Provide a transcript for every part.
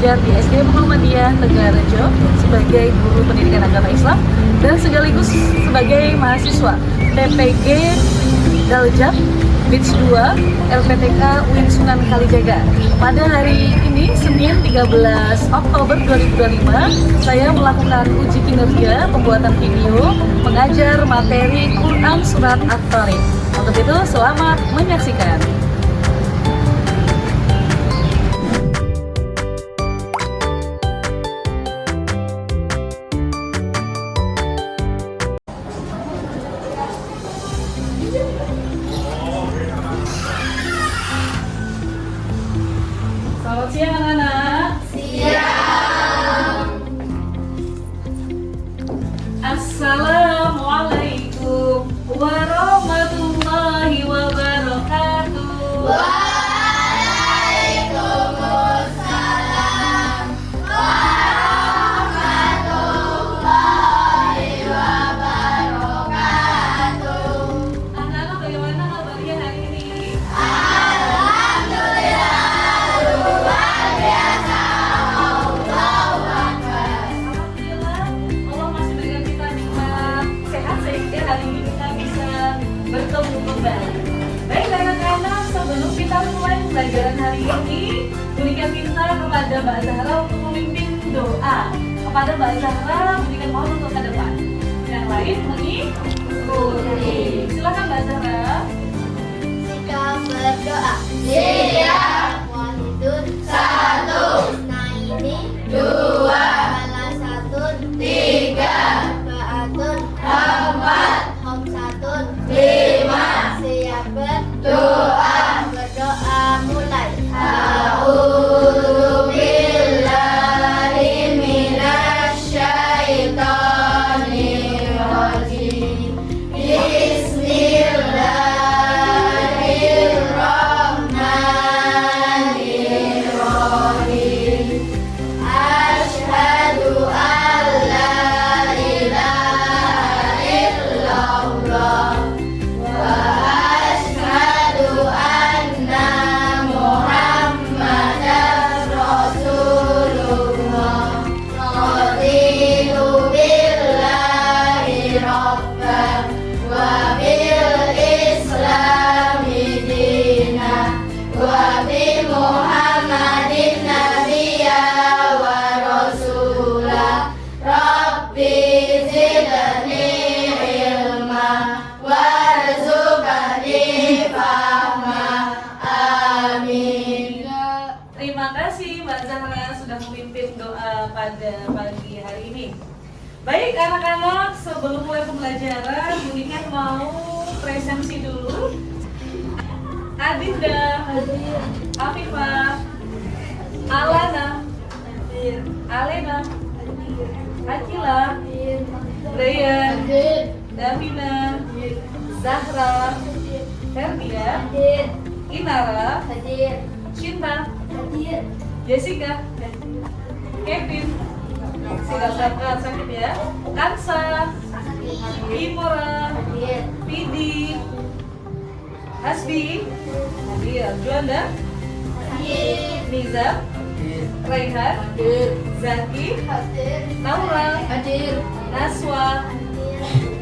mengajar di SD Muhammadiyah Tegarejo sebagai guru pendidikan agama Islam dan sekaligus sebagai mahasiswa TPG Daljak Batch 2 LPTK UIN Sunan Kalijaga. Pada hari ini, Senin 13 Oktober 2025, saya melakukan uji kinerja pembuatan video mengajar materi Quran Surat At-Tariq. Untuk itu, selamat menyaksikan. Selamat siang anak-anak. Siang. Assalamualaikum warahmatullahi wabarakatuh. Waalaikumsalam warahmatullahi wabarakatuh. Anak-anak, bagaimana kabarnya hari ini? Alhamdulillah luar biasa. Allahu Akbar. Alhamdulillah, Allah masih berikan kita nikmat sehat sehingga hari ini kita bisa bertemu kembali. Baik anak-anak, sebelum kita mulai pelajaran hari ini, berikan minta kepada Mbak Zahra untuk memimpin doa. Kepada Mbak Zahra, berikan mohon untuk ke depan. Yang lain mengikuti. Silakan Mbak Zahra. Jika berdoa. Siap. Wahidun satu. Naini dua. Salasatun tiga. Arba'atun empat. Khamsatun lima. Siap berdoa. Berdoa mulai. A'udzu billahi minasyaitonir rajim. Bismillahirrahmanirrahim. Asyhadu an la ilaha illallah wa asyhadu anna Muhammadar Rasulullah. Raditu billahi rabban wa bil islami dina wa bi Muhammadin nabiyya wa rasula. Rabbi zidni ilma warzuqni fahma. Amin. Terima kasih Mbak Zahra sudah memimpin doa pada pagi hari ini. Baik anak-anak, sebelum mulai pembelajaran, Bunikan mau presensi dulu. Adinda, Afifah, Alana, Alena, Akila, Brian, Davina, Zahra, Ferdia, Inara, Cinta, Jessica, Kevin, tidak sakit ya, Kansa, Imora, Pidi, Hasbi, Nadia, Juanda, Niza, Raihan, Zaki, Naura, Naswa,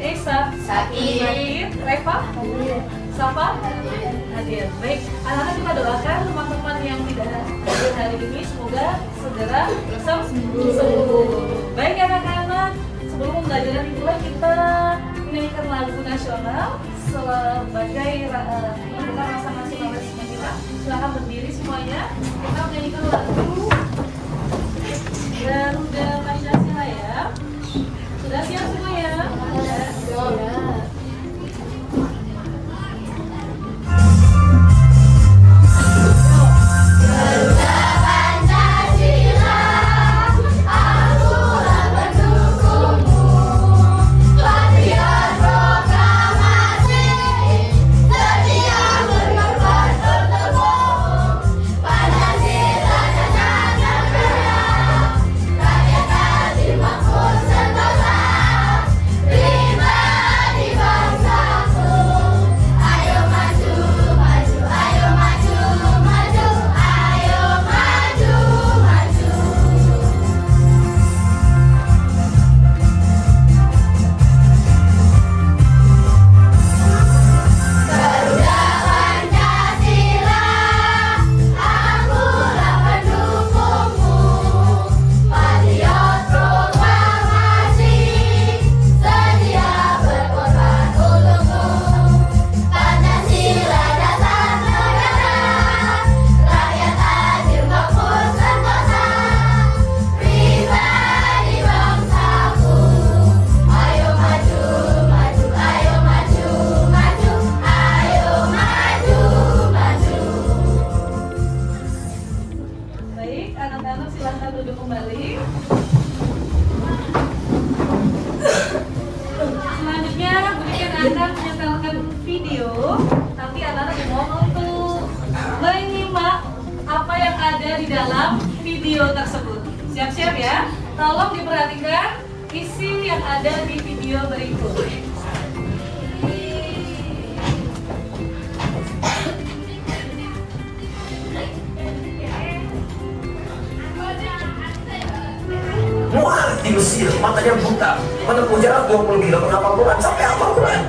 Esa, Sakit, Reva, Safa, hadir. Baik, anak-anak kita doakan teman-teman yang tidak hadir hari ini semoga segera sembuh. Baik anak-anak, sebelum pembelajaran dimulai kita menyanyikan lagu nasional sebagai membuka rasa nasionalisme kita. Silakan berdiri semuanya. Kita menyanyikan lagu Garuda Pancasila ya. Sudah siap semuanya? Sudah. Pribadi akan menyetelkan video, tapi anak-anak dimohon untuk menyimak apa yang ada di dalam video tersebut. Siap-siap ya. Tolong diperhatikan isi yang ada di video berikut. Mu'adh di Mesir, matanya buta, menempuh jarak 20 kilo menghafal Quran sampai hafal Quran.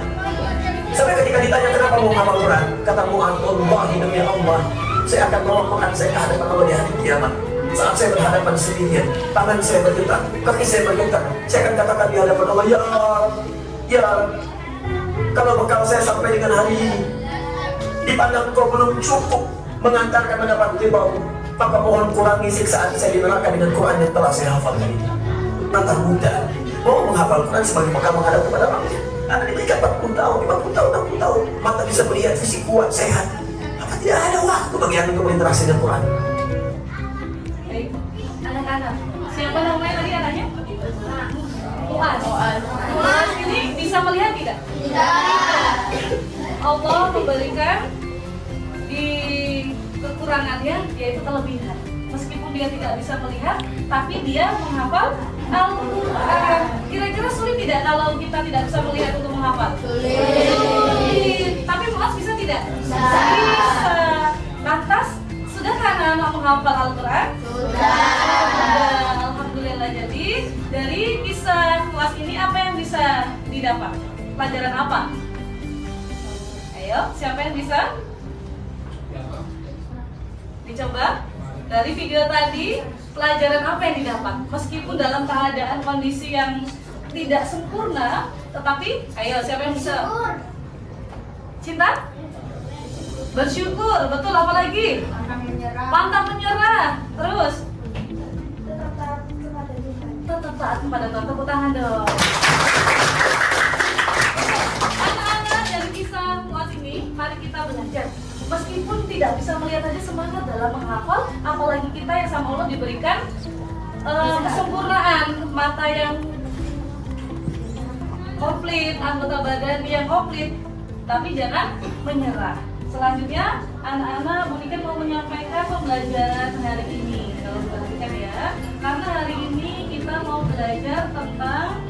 Sampai ketika ditanya kenapa mau hafal Quran, kata Mu'adh, wallahi demi Allah, saya akan bawa Quran saya ke hadapan Allah di hari kiamat. Saat saya berhadapan sendirian, tangan saya bergetar, kaki saya bergetar, saya akan katakan di hadapan Allah, ya, kalau bekal saya sampai dengan hari ini, dipandang kau belum cukup mengantarkan mendapat ridhamu, maka mohon kurangi siksaan saya di neraka dengan Quran yang telah saya hafalkan ini. Mata muda mau menghafal Quran sebagai bekal menghadap kepada Allah. Anda diberikan 40 tahun, 50 tahun, 60 tahun, mata bisa melihat, fisik kuat, sehat. Apa tidak ada waktu bagi Anda untuk berinteraksi dengan Quran? Baik, anak-anak, siapa namanya tadi anaknya? Mu'adh. Mu'adh ini bisa melihat tidak? Tidak. Allah memberikan di kekurangannya yaitu kelebihan. Meskipun dia tidak bisa melihat, tapi dia menghafal Al-Quran. Kira-kira sulit tidak kalau kita tidak bisa melihat untuk menghafal? Sulit. Tapi Mu'adh bisa tidak? Bisa. Lantas, sudahkah anak-anak menghafal Al-Quran? Sudah. Alhamdulillah. Jadi, dari kisah kelas ini apa yang bisa didapat? Pelajaran apa? Ayo, siapa yang bisa? Dicoba. Dari video tadi, pelajaran apa yang didapat? Meskipun dalam keadaan kondisi yang tidak sempurna, tetapi ayo siapa yang bisa? Cinta? Bersyukur, betul, apa lagi? Pantang menyerah. Terus? Tetap taat kepada Tuhan. Tepuk tangan dong. Anak-anak dari kisah Mu'adh ini, mari kita belajar. Meskipun tidak bisa melihat aja semangat dalam menghafal, apalagi kita yang sama Allah diberikan kesempurnaan, mata yang komplit, anggota badan yang komplit, tapi jangan menyerah. Selanjutnya, anak-anak mungkin mau menyampaikan pembelajaran hari ini. Kalau perhatikan ya, karena hari ini kita mau belajar tentang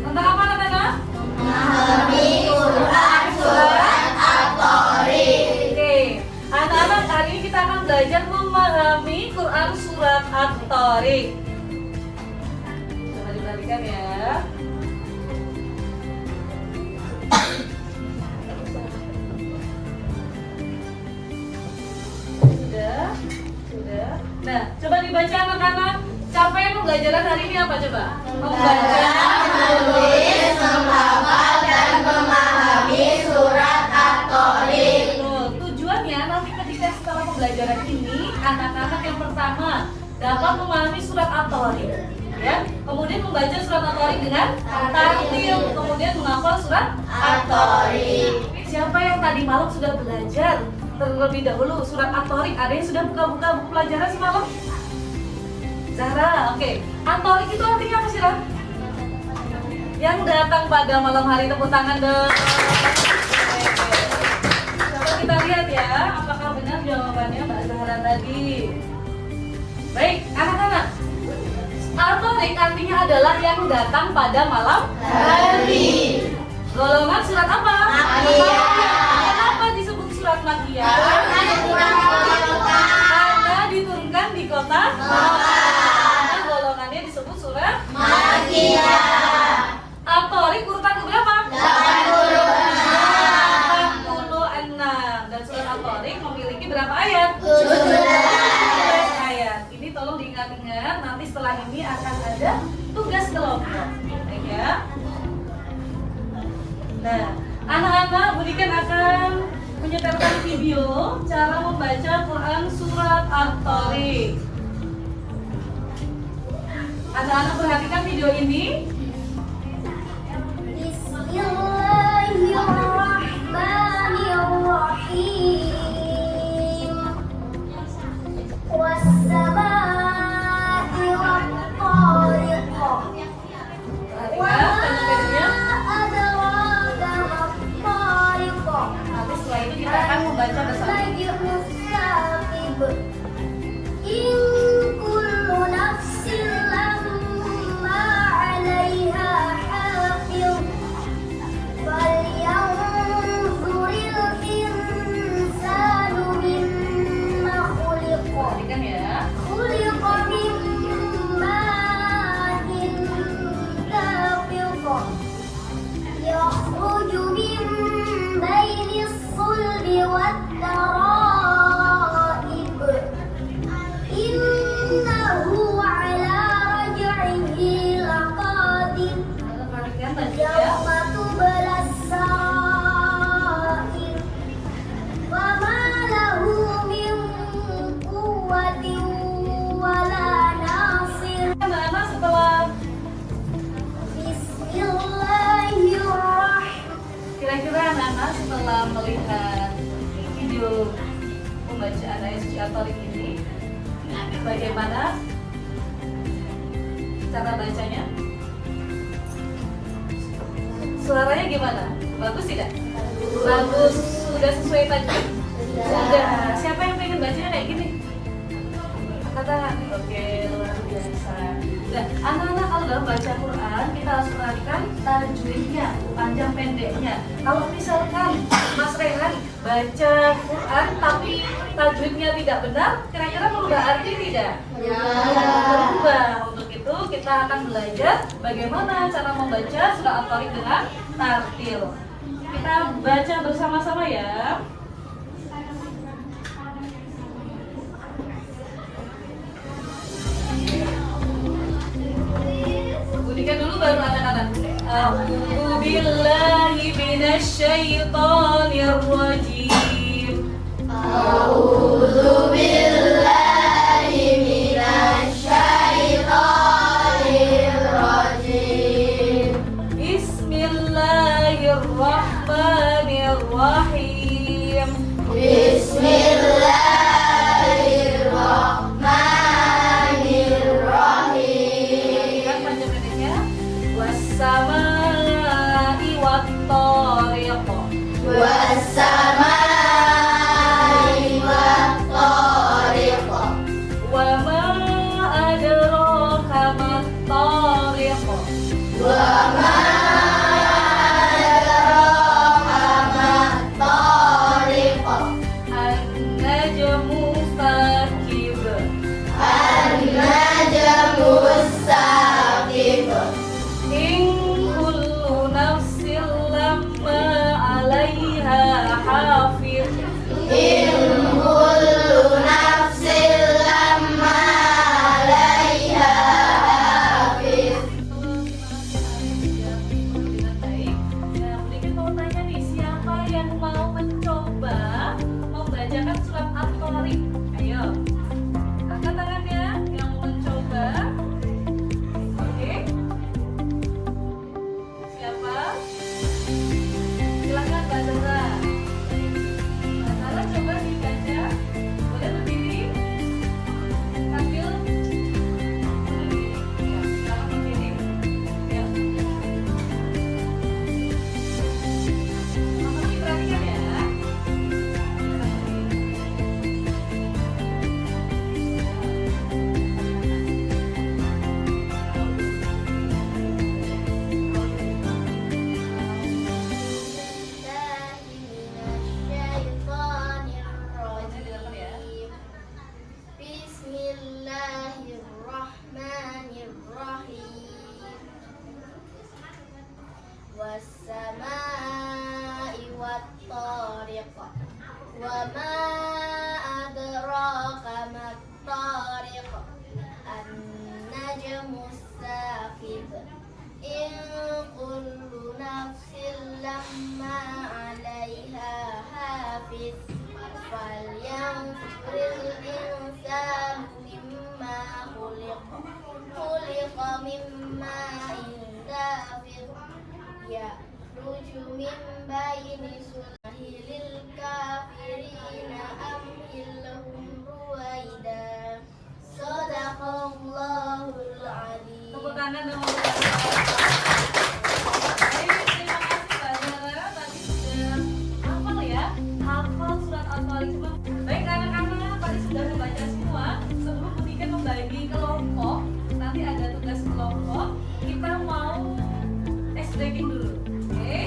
apa anak-anak? Memahami Quran surat At-Tariq. Oke, anak-anak hari ini kita akan belajar memahami Quran surat At-Tariq. Coba diperhatikan ya. Sudah. Nah, coba dibaca anak-anak. Capaian pembelajaran hari ini apa coba? Membaca, menulis, menghafal, dan memahami surat At-Tariq. Tujuannya nanti ketika setelah pembelajaran ini, anak-anak yang pertama dapat memahami surat At-Tariq, ya. Kemudian membaca surat At-Tariq dengan tartil, kemudian menghafal surat At-Tariq. Siapa yang tadi malam sudah belajar terlebih dahulu surat At-Tariq? Ada yang sudah buka-buka buku pelajaran semalam? Zahra, oke. At-Tariq itu artinya apa sih, Ra? Yang datang pada malam hari, tepuk tangan dong. Coba kita lihat ya, apakah benar jawabannya Mbak Zahra tadi. Baik, anak-anak. At-Tariq artinya adalah yang datang pada malam hari. Golongan surat apa? Makkiyah. Kenapa disebut surat Makkiyah? Karena diturunkan di kota Makkah. Golongannya disebut surat Makkiyah. At-Tariq urutan berapa? 86. Dan surat At-Tariq memiliki berapa ayat? 17 ayat. Ini tolong diingat-ingat, nanti setelah ini akan ada tugas kelompok. Baik ya. Nah, anak-anak berikan akan menyetelkan video cara membaca Quran surat At-Tariq. Anak-anak perhatikan video ini. Bismillahirrahmanirrahim. Was-samaa'i wat-tariq. Perhatikan, tanda bedanya. يخرج من بين الصلب والترائب إنه على رجعه لقادر Perhatikan bajunya. يوم تبلى السرائر فما له من قوة ولا ناصر Anak-anak setelah بسم الله الرحمن kira-kira anak-anak setelah melihat video pembacaan ayat suci At-Tariq ini, bagaimana cara bacanya? Suaranya gimana? Bagus tidak? Bagus. Sudah sesuai tajwid? Sudah. Siapa yang pengen bacanya kayak gini? Angkat tangan. Oke, luar biasa. Nah, anak-anak kalau dalam baca Quran kita harus perhatikan tajwidnya, panjang pendeknya. Kalau misalkan Mas Rehan baca Quran tapi tajwidnya tidak benar, kira-kira berubah arti tidak? Ya. Berubah. Untuk itu kita akan belajar bagaimana cara membaca surah At-Tariq dengan tartil. Kita baca bersama-sama ya. Bunyikan dulu baru anak-anak. A'udzu billahi minasyaitonir rajim. أعوذ بالله من الشيطان الرجيم Bismillahirrahmanirrahim. بسم الله الرحمن الرحيم Kan panjang pendeknya. Wassama'i wat-thariq. والسماء والطارق Wa ma adraka mat-thariq. وما أدراك ما الطارق An-najmu sakib. النجم الساقط In kullu nafsin lamma 'alaiha hafiz. إن كل نفس لما عليها حافظ Dengan baik. Nah, Belikin mau tanya nih, siapa yang mau mencoba membacakan surat At-Tariq? Ayo, angkat tangannya yang mau mencoba. Oke. Siapa? Silakan Mbak Zara. Mbak Zara coba dibaca. Boleh berdiri? Sambil berdiri. Ya, silakan berdiri. Ya. Mama diperhatikan ya. بسم الله الرحمن الرحيم والسماء والطارق وما أدراك ما الطارق النجم الثاقب إن كل نفس لما عليها حافظ فلينظر الإنسان مما خلق من ماء دافق يخرج من بين صلبه للكافرين أمهلهم رويدا صدق الله العظيم. Tepuk tangan dong. Baik, terima kasih Mbak Zara. Tadi sudah hafal ya, hafal surat At-Tariq semua. Baik anak-anak, tadi sudah membaca semua. Sebelum Bunikan membagi kelompok, nanti ada tugas kelompok. Kita mau ice breaking dulu. Oke,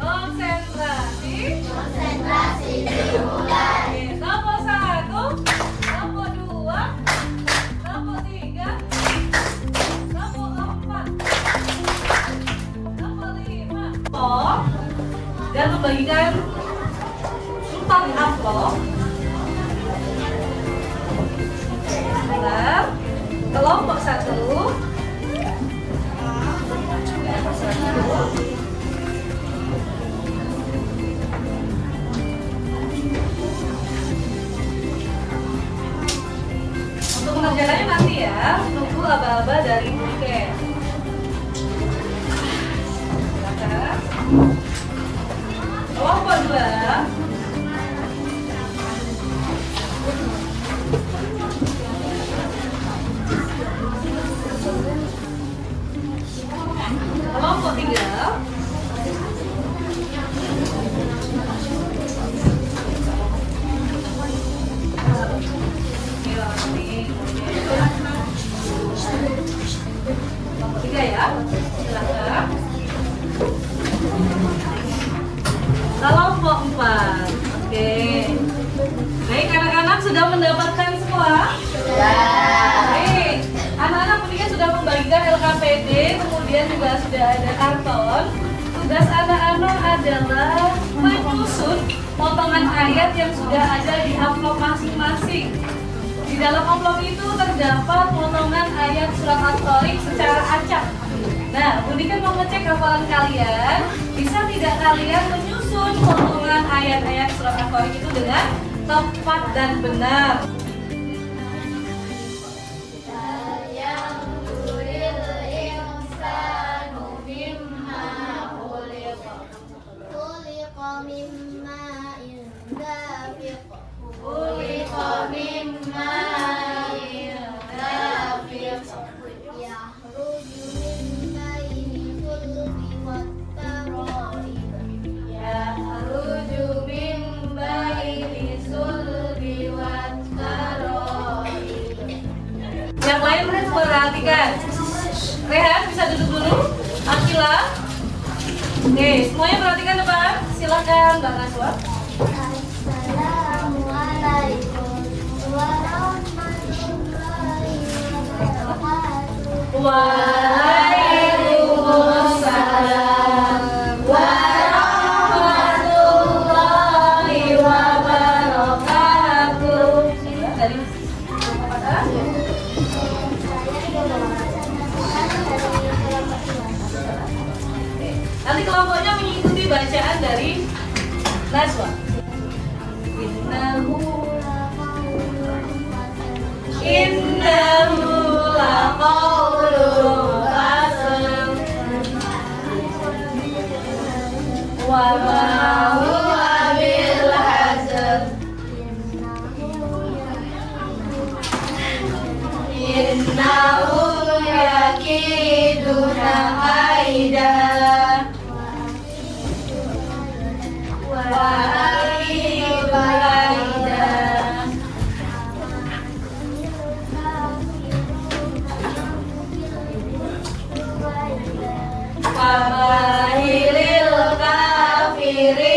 konsentrasi. Konsentrasi dimulai. Oke, nomor 1, nomor 2, nomor 3, nomor 4. dan membagikan 4 amplop. Sebentar. Kelompok 1 untuk mengerjakannya nanti ya, tunggu aba-aba dari buket. Silakan. Kelompok 2 kelompok 3 ya, silakan. Kelompok 4. Oke. Baik, anak-anak sudah mendapatkan semua? Baik. Anak-anak mendingan sudah membagikan LKPD, kemudian juga sudah ada karton. Tugas anak-anak adalah menyusun potongan ayat yang sudah ada di amplop masing-masing. Di dalam amplop itu terdapat potongan ayat surat At-Thariq secara acak. Nah, Budi kan mau ngecek hafalan kalian. Bisa tidak kalian menyusun potongan ayat-ayat surat At-Thariq itu dengan tepat dan benar? Yang lain perhatikan. Rehan bisa duduk dulu. Akila. Oke, semuanya perhatikan depan. Silakan Mbak Naswa. Assalamualaikum warahmatullahi wabarakatuh. Waalaikumsalam warahmatullahi wabarakatuh. Dari nanti kelompoknya mengikuti bacaan dari Naswa. Innahu laqawlun fasl wa ma huwa bil hazl innahum yakiduna kaida wa akidu kaida. Famahilil kafirin